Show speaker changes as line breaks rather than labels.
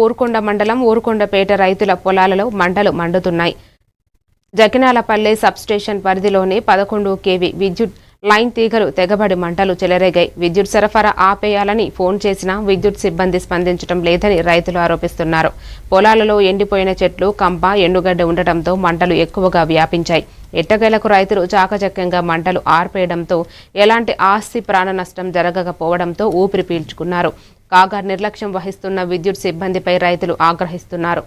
ఊరుకొండ మండలం ఊరుకొండపేట రైతుల పొలాలలో మంటలు మండుతున్నాయి. జకినాలపల్లె సబ్స్టేషన్ పరిధిలోని 11 kV విద్యుత్ లైన్ తీగలు తెగబడి మంటలు చెలరేగాయి. విద్యుత్ సరఫరా ఆపేయాలని ఫోన్ చేసినా విద్యుత్ సిబ్బంది స్పందించడం లేదని రైతులు ఆరోపిస్తున్నారు. పొలాలలో ఎండిపోయిన చెట్లు, కంప, ఎండుగడ్డ ఉండటంతో మంటలు ఎక్కువగా వ్యాపించాయి. ఎట్టకేలకు రైతులు చాకచక్యంగా మంటలు ఆర్పేయడంతో ఎలాంటి ఆస్తి ప్రాణ నష్టం జరగకపోవడంతో ఊపిరి పీల్చుకున్నారు. కాగా నిర్లక్ష్యం వహిస్తున్న విద్యుత్ సిబ్బందిపై రైతులు ఆగ్రహిస్తున్నారు.